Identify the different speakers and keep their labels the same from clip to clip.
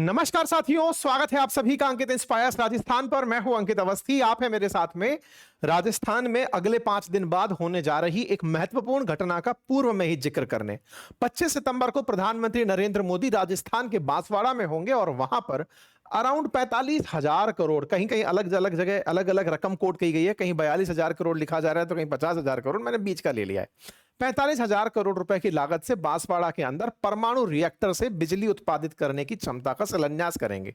Speaker 1: नमस्कार साथियों, स्वागत है आप सभी का अंकित इंस्पायर्स राजस्थान पर। मैं हूं अंकित अवस्थी, आप है मेरे साथ में। राजस्थान में अगले 5 दिन बाद होने जा रही एक महत्वपूर्ण घटना का पूर्व में ही जिक्र करने। 25 सितंबर को प्रधानमंत्री नरेंद्र मोदी राजस्थान के बांसवाड़ा में होंगे और वहां पर अराउंड 45,000 करोड़, कहीं कहीं अलग अलग जगह अलग अलग रकम कोट की गई है, कहीं 42,000 करोड़ लिखा जा रहा है तो कहीं 50,000 करोड़, मैंने बीच का ले लिया है। 45,000 करोड़ रुपए की लागत से बांसवाड़ा के अंदर परमाणु रिएक्टर से बिजली उत्पादित करने की क्षमता का शिलान्यास करेंगे।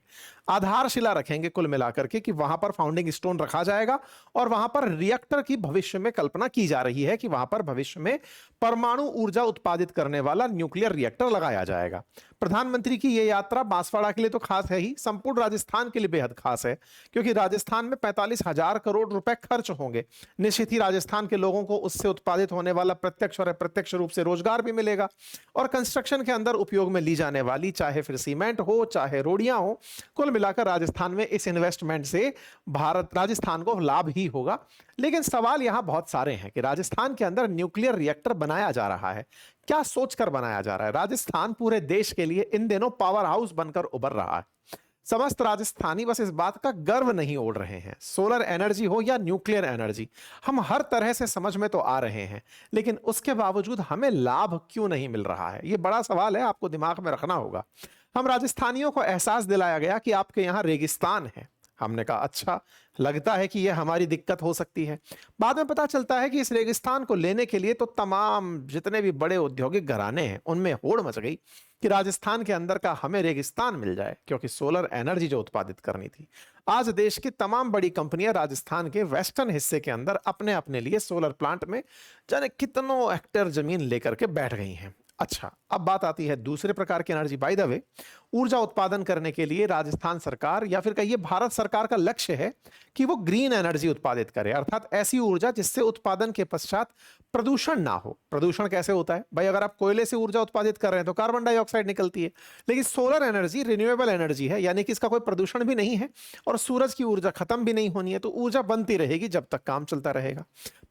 Speaker 1: आधारशिला रखेंगे कुल मिलाकर के कि वहां पर फाउंडिंग स्टोन रखा जाएगा और वहां पर रिएक्टर की भविष्य में कल्पना की जा रही है कि वहां पर भविष्य में परमाणु ऊर्जा उत्पादित करने वाला न्यूक्लियर रिएक्टर लगाया जाएगा। प्रधानमंत्री की यह यात्रा बांसवाड़ा के लिए तो खास है ही, संपूर्ण राजस्थान के लिए बेहद खास है, क्योंकि राजस्थान में 45,000 करोड़ रुपए खर्च होंगे। निश्चित ही राजस्थान के लोगों को उससे उत्पादित होने वाला प्रत्यक्ष और अप्रत्यक्ष रूप से रोजगार भी मिलेगा और कंस्ट्रक्शन के अंदर उपयोग में ली जाने वाली, चाहे फिर सीमेंट हो चाहे रोडियां हो, कुल मिलाकर राजस्थान में इस इन्वेस्टमेंट से राजस्थान को लाभ ही होगा। लेकिन सवाल यहां बहुत सारे हैं कि राजस्थान के अंदर न्यूक्लियर रिएक्टर बनाया जा रहा है, क्या सोचकर बनाया जा रहा है? राजस्थान पूरे देश के लिए इन दिनों पावर हाउस बनकर उभर रहा है। समस्त राजस्थानी बस इस बात का गर्व नहीं ओढ़ रहे हैं। सोलर एनर्जी हो या न्यूक्लियर एनर्जी, हम हर तरह से समझ में तो आ रहे हैं, लेकिन उसके बावजूद हमें लाभ क्यों नहीं मिल रहा है? यह बड़ा सवाल है, आपको दिमाग में रखना होगा। हम राजस्थानियों को एहसास दिलाया गया कि आपके यहां रेगिस्तान है। हमने कहा अच्छा, लगता है कि यह हमारी दिक्कत हो सकती है। बाद में पता चलता है कि इस रेगिस्तान को लेने के लिए तो तमाम जितने भी बड़े औद्योगिक घराने हैं उनमें होड़ मच गई कि राजस्थान के अंदर का हमें रेगिस्तान मिल जाए, क्योंकि सोलर एनर्जी जो उत्पादित करनी थी। आज देश की तमाम बड़ी कंपनियां राजस्थान के वेस्टर्न हिस्से के अंदर अपने अपने लिए सोलर प्लांट में जाने कितनों हेक्टेयर जमीन लेकर के बैठ गई हैं। अच्छा, अब बात आती है दूसरे प्रकार की एनर्जी। बाय द वे, ऊर्जा उत्पादन करने के लिए राजस्थान सरकार या फिर कहिए भारत सरकार का लक्ष्य है कि वो ग्रीन एनर्जी उत्पादित करे, अर्थात ऐसी ऊर्जा जिससे उत्पादन के पश्चात प्रदूषण ना हो। प्रदूषण कैसे होता है भाई? अगर आप कोयले से ऊर्जा उत्पादित कर रहे हैं तो कार्बन डाइऑक्साइड निकलती है, लेकिन सोलर एनर्जी रिन्यूएबल एनर्जी है, यानी कि इसका कोई प्रदूषण भी नहीं है और सूरज की ऊर्जा खत्म भी नहीं होनी है, तो ऊर्जा बनती रहेगी जब तक काम चलता रहेगा।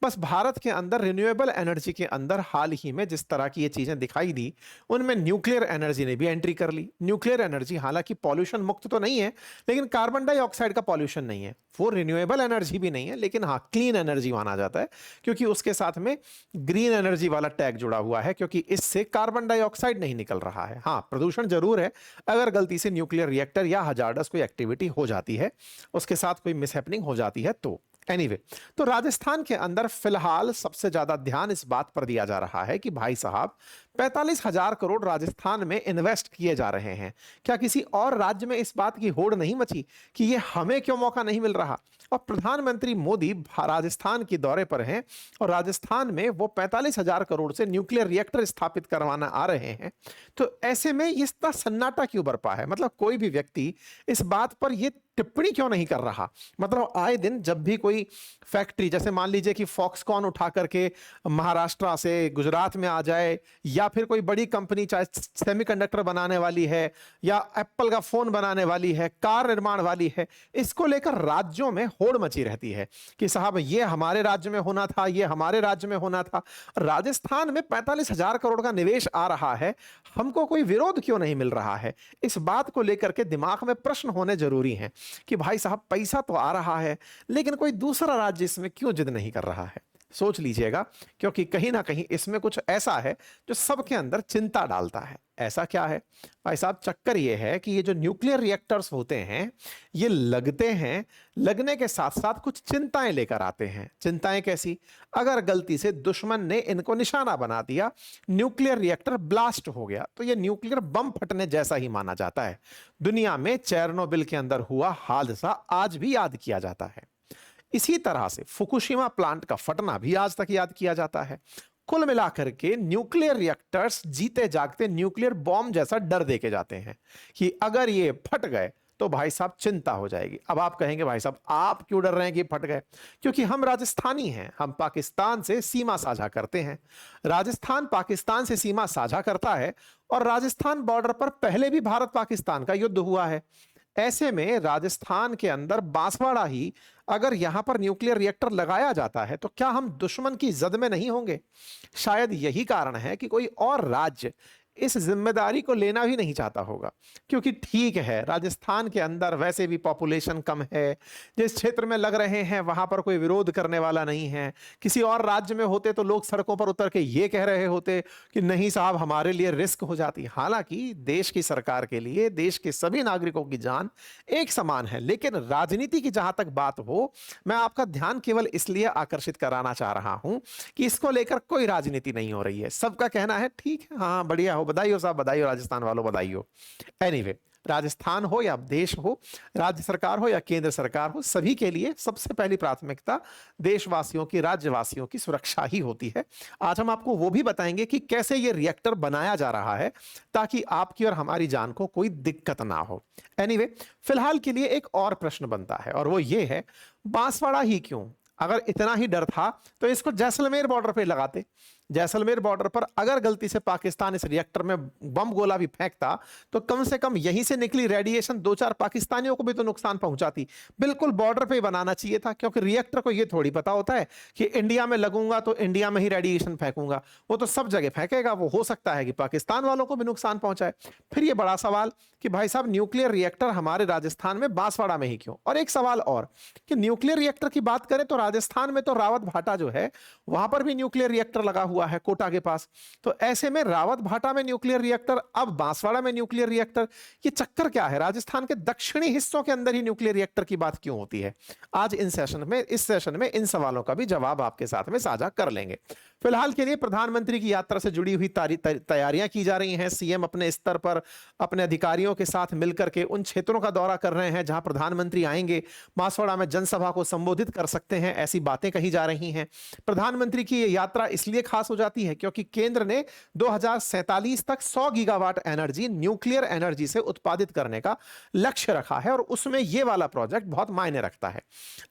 Speaker 1: बस भारत के अंदर रिन्यूएबल एनर्जी के अंदर हाल ही में जिस तरह की ये चीजें दिखाई दी, उनमें न्यूक्लियर एनर्जी ने भी एंट्री कर ली। न्यूक्लियर एनर्जी हालांकि पॉल्यूशन मुक्त तो नहीं है, लेकिन कार्बन डाइऑक्साइड का पॉल्यूशन नहीं है। वो रिन्यूएबल एनर्जी भी नहीं है, लेकिन हाँ, क्लीन एनर्जी माना जाता है, क्योंकि उसके साथ में ग्रीन एनर्जी वाला टैग जुड़ा हुआ है, क्योंकि इससे कार्बन डाइऑक्साइड नहीं निकल रहा है। हाँ, प्रदूषण जरूर है अगर गलती से न्यूक्लियर रिएक्टर या हजार्डस कोई एक्टिविटी हो जाती है, उसके साथ कोई मिसहैपनिंग हो जाती है तो। एनीवे, तो राजस्थान के अंदर फिलहाल सबसे ज्यादा ध्यान इस बात पर दिया जा रहा है कि भाई साहब, 45,000 करोड़ राजस्थान में इन्वेस्ट किए जा रहे हैं। क्या किसी और राज्य में इस बात की होड़ नहीं मची कि ये हमें क्यों मौका नहीं मिल रहा? और प्रधानमंत्री मोदी राजस्थान के दौरे पर हैं और राजस्थान में वो 45,000 करोड़ से न्यूक्लियर रिएक्टर स्थापित करवाना आ रहे हैं, तो ऐसे में इतना सन्नाटा क्यों बरपा है? मतलब कोई भी व्यक्ति इस बात पर यह टिप्पणी क्यों नहीं कर रहा? मतलब आए दिन जब भी कोई फैक्ट्री, जैसे मान लीजिए कि फॉक्सकॉन उठा करके महाराष्ट्र से गुजरात में आ जाए, या फिर कोई बड़ी कंपनी चाहे सेमीकंडक्टर बनाने वाली है या एप्पल का फोन बनाने वाली है, कार निर्माण वाली है, इसको लेकर राज्यों में होड़ मची रहती है कि साहब ये हमारे राज्य में होना था, ये हमारे राज्य में होना था। राजस्थान में 45,000 करोड़ का निवेश आ रहा है, हमको कोई विरोध क्यों नहीं मिल रहा है? इस बात को लेकर के दिमाग में प्रश्न होने जरूरी है कि भाई साहब, पैसा तो आ रहा है, लेकिन कोई दूसरा राज्य इसमें क्यों जिद नहीं कर रहा है? सोच लीजिएगा, क्योंकि कहीं ना कहीं इसमें कुछ ऐसा है जो सबके अंदर चिंता डालता है। ऐसा क्या है भाई साहब? चक्कर यह है कि ये जो न्यूक्लियर रिएक्टर्स होते हैं, ये लगते हैं, लगने के साथ साथ कुछ चिंताएं लेकर आते हैं। चिंताएं कैसी? अगर गलती से दुश्मन ने इनको निशाना बना दिया, न्यूक्लियर रिएक्टर ब्लास्ट हो गया, तो ये न्यूक्लियर बम फटने जैसा ही माना जाता है। दुनिया में चेरनोबिल के अंदर हुआ हादसा आज भी याद किया जाता है। इसी तरह से फुकुशिमा प्लांट का फटना भी आज तक याद किया जाता है। कुल मिलाकर के न्यूक्लियर रिएक्टर्स जीते जागते न्यूक्लियर बॉम्ब जैसा डर देके जाते हैं कि अगर ये फट गए तो भाई साहब चिंता हो जाएगी। अब आप कहेंगे भाई साहब, आप क्यों डर रहे हैं कि फट गए? क्योंकि हम राजस्थानी हैं, हम पाकिस्तान से सीमा साझा करते हैं। राजस्थान पाकिस्तान से सीमा साझा करता है और राजस्थान बॉर्डर पर पहले भी भारत पाकिस्तान का युद्ध हुआ है। ऐसे में राजस्थान के अंदर बांसवाड़ा ही अगर यहां पर न्यूक्लियर रिएक्टर लगाया जाता है तो क्या हम दुश्मन की जद में नहीं होंगे? शायद यही कारण है कि कोई और राज्य इस जिम्मेदारी को लेना भी नहीं चाहता होगा, क्योंकि ठीक है राजस्थान के अंदर वैसे भी पॉपुलेशन कम है, जिस क्षेत्र में लग रहे हैं वहां पर कोई विरोध करने वाला नहीं है। किसी और राज्य में होते तो लोग सड़कों पर उतर के ये कह रहे होते कि नहीं साहब हमारे लिए रिस्क हो जाती। हालांकि देश की सरकार के लिए देश के सभी नागरिकों की जान एक समान है, लेकिन राजनीति की जहां तक बात हो, मैं आपका ध्यान केवल इसलिए आकर्षित कराना चाह रहा हूं कि इसको लेकर कोई राजनीति नहीं हो रही है। सबका कहना है ठीक है, हाँ बढ़िया हो, बधाई हो साहब, बधाई हो राजस्थान वालों, बधाई हो। एनीवे, राजस्थान हो या देश हो, राज्य सरकार हो या केंद्र सरकार हो, सभी के लिए सबसे पहली प्राथमिकता देशवासियों की, राज्यवासियों की सुरक्षा ही होती है। आज हम आपको वो भी बताएंगे कि कैसे ये रिएक्टर बनाया जा रहा है ताकि आपकी और हमारी जान को कोई दिक्कत ना हो। एनीवे, फिलहाल के लिए एक और प्रश्न बनता है और वो ये है, बांसवाड़ा ही क्यों? अगर इतना ही डर था तो इसको जैसलमेर बॉर्डर पे लगाते। जैसलमेर बॉर्डर पर अगर गलती से पाकिस्तान इस रिएक्टर में बम गोला भी फेंकता तो कम से कम यहीं से निकली रेडिएशन 2-4 पाकिस्तानियों को भी तो नुकसान पहुंचाती। बिल्कुल बॉर्डर पे ही बनाना चाहिए था, क्योंकि रिएक्टर को यह थोड़ी पता होता है कि इंडिया में लगूंगा तो इंडिया में ही रेडिएशन फेंकूंगा, वो तो सब जगह फेंकेगा। वो हो सकता है कि पाकिस्तान वालों को भी नुकसान पहुंचाए। फिर ये बड़ा सवाल कि भाई साहब न्यूक्लियर रिएक्टर हमारे राजस्थान में बांसवाड़ा में ही क्यों? और एक सवाल और कि न्यूक्लियर रिएक्टर की बात करें तो राजस्थान में तो रावत भाटा जो है वहां पर भी न्यूक्लियर रिएक्टर लगा हुआ है कोटा के पास। तो ऐसे में रावत भाटा में न्यूक्लियर रिएक्टर, अब बांसवाड़ा में न्यूक्लियर रिएक्टर, ये चक्कर क्या है? राजस्थान के दक्षिणी हिस्सों के अंदर ही न्यूक्लियर रिएक्टर की बात क्यों होती है? आज इस सेशन में इन सवालों का भी जवाब आपके साथ में साझा कर लेंगे। फिलहाल के लिए प्रधानमंत्री की यात्रा से जुड़ी हुई तैयारियां की जा रही हैं। सीएम अपने स्तर पर अपने अधिकारियों के साथ मिलकर के उन क्षेत्रों का दौरा कर रहे हैं जहां प्रधानमंत्री आएंगे, बांसवाड़ा में जनसभा को संबोधित कर सकते हैं, ऐसी बातें कही जा रही हैं। प्रधानमंत्री की यह यात्रा इसलिए खास हो जाती है क्योंकि केंद्र ने 2047 तक 100 गीगावाट एनर्जी न्यूक्लियर एनर्जी से उत्पादित करने का लक्ष्य रखा है और उसमें यह वाला प्रोजेक्ट बहुत मायने रखता है।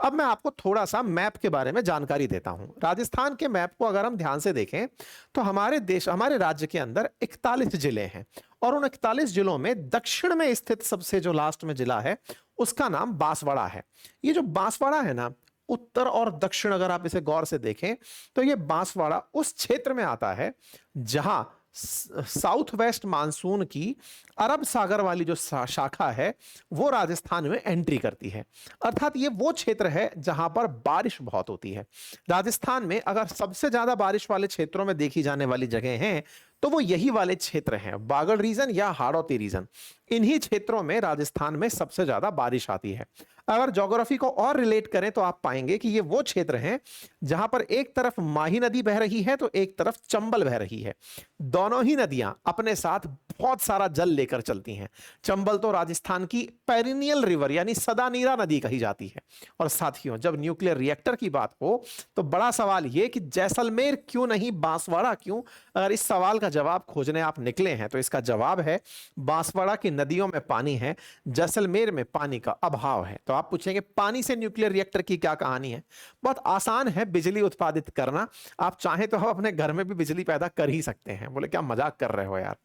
Speaker 1: अब मैं आपको थोड़ा सा मैप के बारे में जानकारी देता हूं। राजस्थान के मैप को अगर हम ध्यान से देखें तो हमारे राज्य के अंदर 41 जिले हैं और उन 41 जिलों में दक्षिण में स्थित सबसे जो लास्ट में जिला है उसका नाम बांसवाड़ा है। ये जो बांसवाड़ा है ना, उत्तर और दक्षिण अगर आप इसे गौर से देखें तो ये बांसवाड़ा उस क्षेत्र में आता है जहां साउथ वेस्ट मानसून की अरब सागर वाली जो शाखा है वो राजस्थान में एंट्री करती है। अर्थात ये वो क्षेत्र है जहां पर बारिश बहुत होती है। राजस्थान में अगर सबसे ज्यादा बारिश वाले क्षेत्रों में देखी जाने वाली जगह हैं तो वो यही वाले क्षेत्र हैं, बागड़ रीजन या हाड़ौती रीजन। इन्हीं क्षेत्रों में राजस्थान में सबसे ज्यादा बारिश आती है। अगर ज्योग्राफी को और रिलेट करें तो आप पाएंगे कि ये वो क्षेत्र हैं जहां पर एक तरफ माही नदी बह रही है तो एक तरफ चंबल बह रही है। दोनों ही नदियां अपने साथ बहुत सारा जल लेकर चलती हैं। चंबल तो राजस्थान की पेरिनियल रिवर यानी सदानीरा नदी कही जाती है। और साथियों, जब न्यूक्लियर रिएक्टर की बात हो तो बड़ा सवाल यह कि जैसलमेर क्यों नहीं, बांसवाड़ा क्यों? अगर इस सवाल का जवाब खोजने आप निकले हैं तो इसका जवाब है बांसवाड़ा की नदियों में पानी है, जैसलमेर में पानी का अभाव है। तो आप पूछेंगे पानी से न्यूक्लियर रिएक्टर की क्या कहानी है? बहुत आसान है बिजली उत्पादित करना। आप चाहें तो हम अपने घर में भी बिजली पैदा कर ही सकते हैं। बोले क्या मजाक कर रहे हो यार?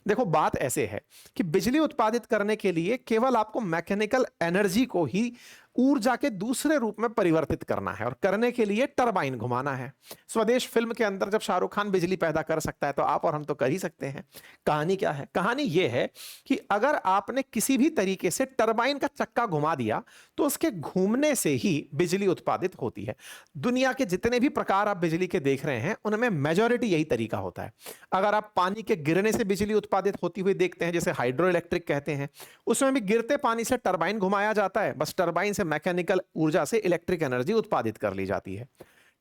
Speaker 1: देखो बात ऐसे है कि बिजली उत्पादित करने के लिए केवल आपको मैकेनिकल एनर्जी को ही ऊर्जा के दूसरे रूप में परिवर्तित करना है और करने के लिए टरबाइन घुमाना है। स्वदेश फिल्म के अंदर जब शाहरुख खान बिजली पैदा कर सकता है तो आप और हम तो कर ही सकते हैं। कहानी क्या है? कहानी यह है कि अगर आपने किसी भी तरीके से टरबाइन का चक्का घुमा दिया तो उसके घूमने से ही बिजली उत्पादित होती है। दुनिया के जितने भी प्रकार आप बिजली के देख रहे हैं उनमें मेजॉरिटी यही तरीका होता है। अगर आप पानी के गिरने से बिजली उत्पादित होती हुई देखते हैं, जैसे हाइड्रो इलेक्ट्रिक कहते हैं, उसमें भी गिरते पानी से टरबाइन घुमाया जाता है, बस टरबाइन से मैकेनिकल ऊर्जा से इलेक्ट्रिक एनर्जी उत्पादित कर ली जाती है।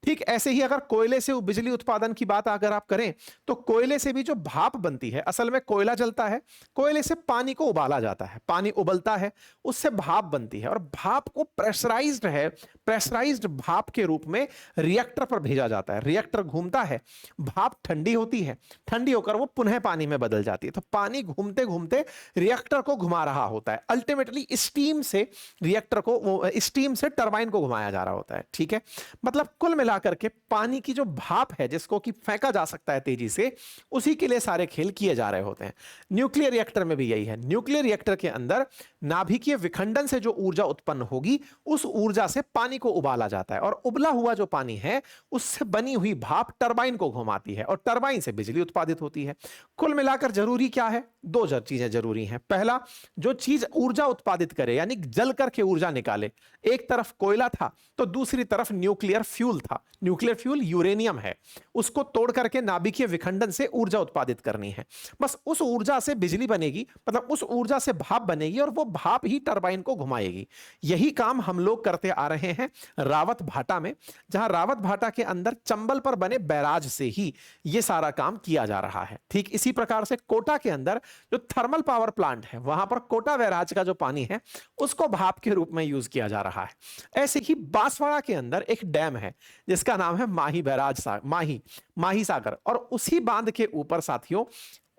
Speaker 1: ठीक ऐसे ही अगर कोयले से बिजली उत्पादन की बात अगर आप करें तो कोयले से भी जो भाप बनती है, असल में कोयला जलता है, कोयले से पानी को उबाला जाता है, पानी उबलता है, उससे भाप बनती है और भाप को प्रेशराइज्ड भाप के रूप में रिएक्टर पर भेजा जाता है। रिएक्टर घूमता है, भाप ठंडी होती है, ठंडी होकर वो पुनः पानी में बदल जाती है। तो पानी घूमते घूमते रिएक्टर को घुमा रहा होता है। अल्टीमेटली स्टीम से रिएक्टर को, स्टीम से टरबाइन को घुमाया जा रहा होता है। ठीक है, मतलब कुल मिलाकर के पानी की जो भाप है जिसको कि फेंका जा सकता है तेजी से, उसी के लिए सारे खेल किए जा रहे होते हैं। न्यूक्लियर रिएक्टर में भी यही है। न्यूक्लियर रिएक्टर के अंदर नाभिकीय विखंडन से जो ऊर्जा उत्पन्न होगी उस ऊर्जा से पानी को उबाला जाता है, और उबला हुआ जो पानी है उससे बनी हुई भाप टरबाइन को घुमाती है और टरबाइन से बिजली उत्पादित होती है। कुल मिलाकर जरूरी क्या है? दो चीजें जरूरी हैं। पहला, जो चीज ऊर्जा उत्पादित करे यानी जल करके ऊर्जा निकाले, एक तरफ कोयला था तो दूसरी तरफ न्यूक्लियर फ्यूल था। न्यूक्लियर फ्यूल यूरेनियम है, उसको तोड़ करके नाभिकीय विखंडन से ऊर्जा उत्पादित करनी है। बस उस ऊर्जा से बिजली बनेगी, मतलब उस ऊर्जा से भाप बनेगी और वो भाप ही टरबाइन को घुमाएगी। यही काम हम लोग करते आ रहे हैं रावत भाटा में, जहां रावत भाटा के अंदर चंबल पर बने बैराज से ही ये सारा काम किया जा रहा है। ठीक इसी प्रकार से कोटा के अंदर जो थर्मल पावर प्लांट है, वहां पर कोटा बैराज का जो पानी है उसको भाप के रूप में यूज किया जा रहा है। ऐसे ही बांसवाड़ा के अंदर एक डैम है जिसका नाम है माही बैराज माही सागर, और उसी बांध के ऊपर साथियों,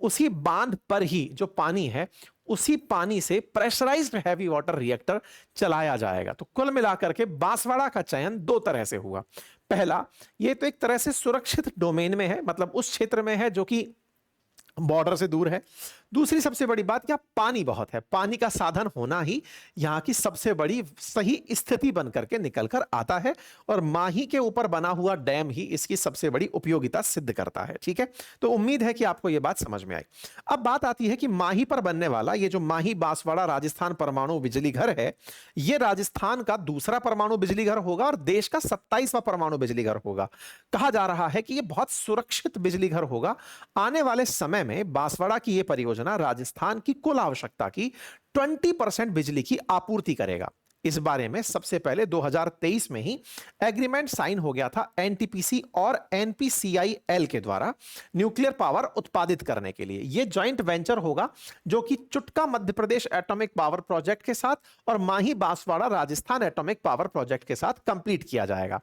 Speaker 1: उसी बांध पर ही जो पानी है उसी पानी से प्रेशराइज्ड हैवी वाटर रिएक्टर चलाया जाएगा। तो कुल मिलाकर के बांसवाड़ा का चयन दो तरह से हुआ। पहला, ये तो एक तरह से सुरक्षित डोमेन में है, मतलब उस क्षेत्र में है जो कि बॉर्डर से दूर है। दूसरी सबसे बड़ी बात, क्या पानी बहुत है, पानी का साधन होना ही यहां की सबसे बड़ी सही स्थिति बनकर के निकल कर आता है, और माही के ऊपर बना हुआ डैम ही इसकी सबसे बड़ी उपयोगिता सिद्ध करता है। ठीक है, तो उम्मीद है कि आपको यह बात समझ में आई। अब बात आती है कि माही पर बनने वाला ये जो माही बांसवाड़ा राजस्थान परमाणु बिजली घर है, यह राजस्थान का दूसरा परमाणु बिजली घर होगा और देश का 27वां परमाणु बिजली घर होगा। कहा जा रहा है कि यह बहुत सुरक्षित बिजली घर होगा। आने वाले समय में बांसवाड़ा की यह परियोजना राजस्थान की कुल आवश्यकता की 20% बिजली की आपूर्ति करेगा। इस बारे में सबसे पहले 2023 में ही एग्रीमेंट साइन हो गया था एनटीपीसी और एनपीसीआईएल के द्वारा न्यूक्लियर पावर उत्पादित करने के लिए। यह जॉइंट वेंचर होगा जो कि Chutka Madhya Pradesh atomic power project के साथ और Mahi Banswara Rajasthan atomic power project के साथ कंप्लीट किया जाएगा।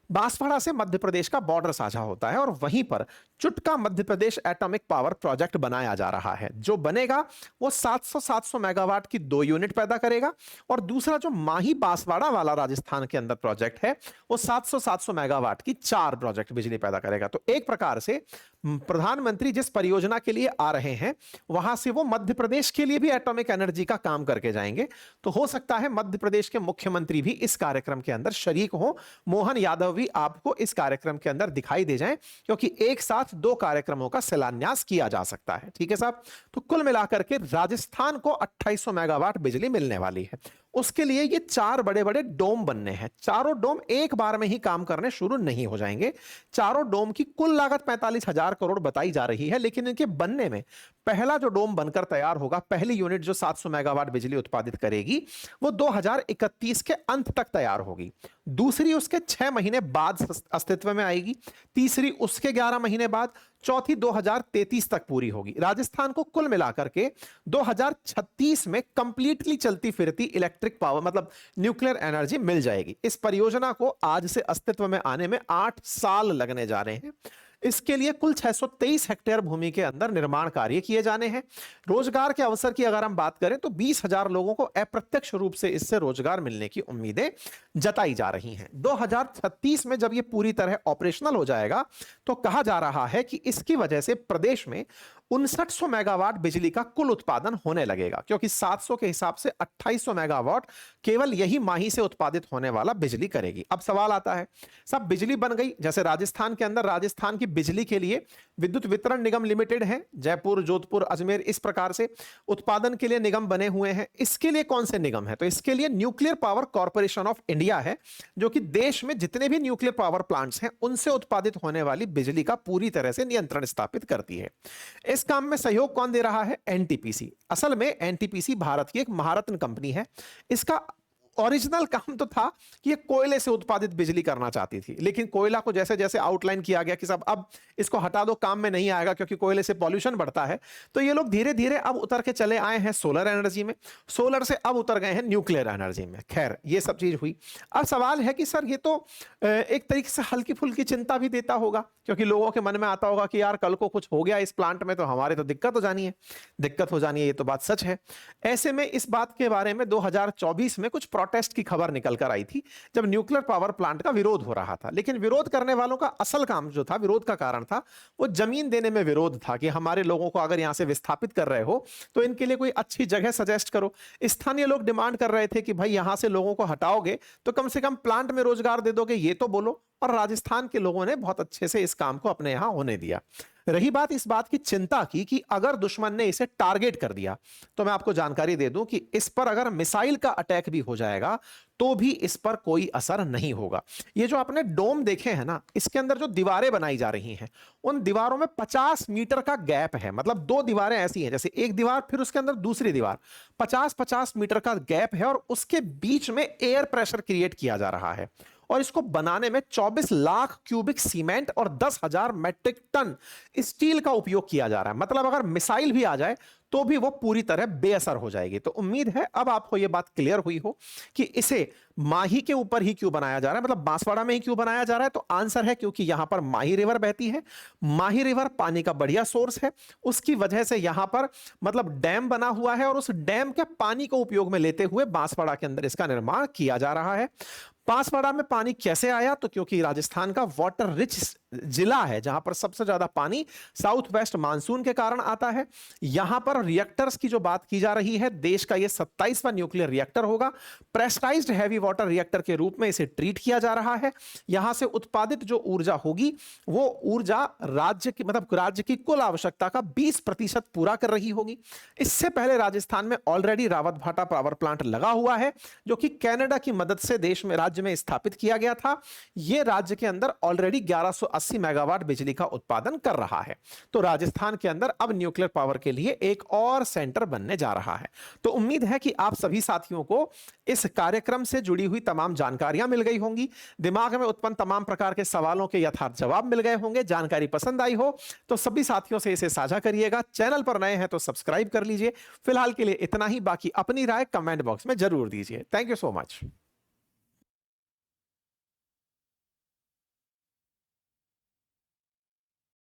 Speaker 1: बांसवाड़ा से मध्य प्रदेश का बॉर्डर साझा होता है और वहीं पर चुटका Madhya Pradesh atomic power project बनाया जा रहा है। जो बनेगा वो 700 मेगावाट की 2 यूनिट पैदा करेगा, और दूसरा जो माही बांसवाड़ा वाला राजस्थान के अंदर प्रोजेक्ट है वो 700 मेगावाट की 4 प्रोजेक्ट बिजली पैदा करेगा। तो एक प्रकार से प्रधानमंत्री जिस परियोजना के लिए आ रहे हैं वहां से वो मध्य प्रदेश के लिए भी एटॉमिक एनर्जी का काम करके जाएंगे। तो हो सकता है मध्य प्रदेश के मुख्यमंत्री भी इस कार्यक्रम के अंदर शरीक हो, मोहन यादव भी आपको इस कार्यक्रम के अंदर दिखाई दे जाएं, क्योंकि एक साथ 2 कार्यक्रमों का शिलान्यास किया जा सकता है। ठीक है साहब, तो कुल मिलाकर के राजस्थान को 2800 मेगावाट बिजली मिलने वाली है। उसके लिए ये 4 बड़े बड़े डोम बनने हैं। चारों डोम एक बार में ही काम करने शुरू नहीं हो जाएंगे। चारों डोम की कुल लागत 45,000 करोड़ बताई जा रही है, लेकिन इनके बनने में पहला जो डोम बनकर तैयार होगा, पहली यूनिट जो 700 मेगावाट बिजली उत्पादित करेगी, वो 2031 के अंत तक तैयार होगी। दूसरी उसके 6 महीने बाद अस्तित्व में आएगी, तीसरी उसके 11 महीने बाद, चौथी 2033 तक पूरी होगी। राजस्थान को कुल मिलाकर के 2036 में कंप्लीटली चलती फिरती इलेक्ट्रिक पावर मतलब न्यूक्लियर एनर्जी मिल जाएगी। इस परियोजना को आज से अस्तित्व में आने में 8 साल लगने जा रहे हैं। इसके लिए कुल 623 हेक्टेयर भूमि के अंदर निर्माण कार्य किए जाने हैं। रोजगार के अवसर की अगर हम बात करें तो 20,000 लोगों को अप्रत्यक्ष रूप से इससे रोजगार मिलने की उम्मीदें जताई जा रही हैं। 2036 में जब यह पूरी तरह ऑपरेशनल हो जाएगा तो कहा जा रहा है कि इसकी वजह से प्रदेश में 5900 मेगावाट बिजली का कुल उत्पादन होने लगेगा, क्योंकि 700 के हिसाब से 2800 मेगावाट केवल यही माही से उत्पादित होने वाला बिजली करेगी। अब सवाल आता है, सब बिजली बन गई, जैसे राजस्थान के अंदर राजस्थान की बिजली के लिए विद्युत वितरण निगम लिमिटेड है, जयपुर, जोधपुर, अजमेर, इस प्रकार से उत्पादन के लिए निगम बने हुए हैं। इसके लिए कौन से निगम है? तो इसके लिए nuclear power corporation of India है, जो कि देश में जितने भी न्यूक्लियर पावर प्लांट्स हैं उनसे उत्पादित होने वाली बिजली का पूरी तरह से नियंत्रण स्थापित करती है। इस काम में सहयोग कौन दे रहा है? एनटीपीसी। असल में एनटीपीसी भारत की एक महारत्न कंपनी है। इसका ओरिजिनल काम तो था कि ये कोयले से उत्पादित बिजली करना चाहती थी, लेकिन कोयला को जैसे जैसे आउटलाइन किया गया कि सब अब इसको हटा दो, काम में नहीं आएगा क्योंकि कोयले से पॉल्यूशन बढ़ता है, तो ये लोग धीरे धीरे अब उतर के चले आए हैं सोलर एनर्जी में, सोलर से अब उतर गए हैं न्यूक्लियर एनर्जी में। खैर, ये सब चीज हुई। अब सवाल है कि सर ये तो एक तरीके से हल्की फुल्की चिंता भी देता होगा, क्योंकि लोगों के मन में आता होगा कि यार कल को कुछ हो गया इस प्लांट में तो हमारे तो दिक्कत हो जानी है, ये तो बात सच है। ऐसे में इस बात के बारे में 2024 में कुछ प्रोटेस्ट की खबर निकल कर आई थी जब न्यूक्लियर पावर प्लांट का विरोध हो रहा था। लेकिन विरोध करने वालों का असल काम जो था, विरोध का कारण था, वो जमीन देने में विरोध था कि हमारे लोगों को अगर यहां से विस्थापित कर रहे हो तो इनके लिए कोई अच्छी जगह सजेस्ट करो। स्थानीय लोग डिमांड कर रहे थे कि भाई यहां से लोगों को हटाओगे तो कम से कम प्लांट में रोजगार दे दोगे, ये तो बोलो। और राजस्थान के लोगों ने बहुत अच्छे से इस काम को अपने यहां होने दिया। रही बात इस बात की चिंता की कि अगर दुश्मन ने इसे टारगेट कर दिया, तो मैं आपको जानकारी दे दूं कि इस पर अगर मिसाइल का अटैक भी हो जाएगा तो भी इस पर कोई असर नहीं होगा। ये जो आपने डोम देखे हैं ना, इसके अंदर जो दीवारें बनाई जा रही हैं, उन दीवारों में 50 मीटर का गैप है। मतलब दो दीवारें ऐसी हैं, जैसे एक दीवार फिर उसके अंदर दूसरी दीवार, 50-50 मीटर का गैप है और उसके बीच में एयर प्रेशर क्रिएट किया जा रहा है। और इसको बनाने में 24 लाख क्यूबिक सीमेंट और 10,000 मैट्रिक टन स्टील का उपयोग किया जा रहा है। मतलब अगर मिसाइल भी आ जाए तो भी वो पूरी तरह बेअसर हो जाएगी। तो उम्मीद है अब आपको यह बात क्लियर हुई हो कि इसे माही के ऊपर ही क्यों बनाया जा रहा है, मतलब बांसवाड़ा में ही क्यों बनाया जा रहा है। तो आंसर है क्योंकि यहां पर माही रिवर बहती है। माही रिवर पानी का बढ़िया सोर्स है, उसकी वजह से यहां पर मतलब डैम बना हुआ है और उस डैम के पानी को उपयोग में लेते हुए बांसवाड़ा के अंदर इसका निर्माण किया जा रहा है। बांसवाड़ा में पानी कैसे आया, तो क्योंकि राजस्थान का वाटर रिच जिला है जहां पर सबसे ज्यादा पानी साउथ वेस्ट मानसून के कारण आता है। यहां पर रिएक्टर्स की जो बात की जा रही है, देश का यह 27वां न्यूक्लियर रिएक्टर होगा। प्रेशराइज्ड हैवी वाटर रिएक्टर के रूप में इसे ट्रीट किया जा रहा है। यहां से उत्पादित जो ऊर्जा होगी वो ऊर्जा राज्य की मतलब राज्य की कुल आवश्यकता का 20% पूरा कर रही होगी। इससे पहले राजस्थान में ऑलरेडी रावतभाटा पावर प्लांट लगा हुआ है जो कि कनाडा की मदद से देश में राज्य में स्थापित किया गया था। यह राज्य के अंदर ऑलरेडी 1180 मेगावाट बिजली का उत्पादन कर रहा है। तो राजस्थान के अंदर अब न्यूक्लियर पावर के लिए एक और सेंटर बनने जा रहा है। तो उम्मीद है कि आप सभी साथियों को इस कार्यक्रम से जुड़ी हुई तमाम जानकारियां मिल गई होंगी, दिमाग में उत्पन्न तमाम प्रकार के सवालों के यथार्थ जवाब मिल गए होंगे। जानकारी पसंद आई हो तो सभी साथियों से इसे साझा करिएगा। चैनल पर नए हैं तो सब्सक्राइब कर लीजिए। फिलहाल के लिए इतना ही, बाकी अपनी राय कमेंट बॉक्स में जरूर दीजिए। Thank you so much.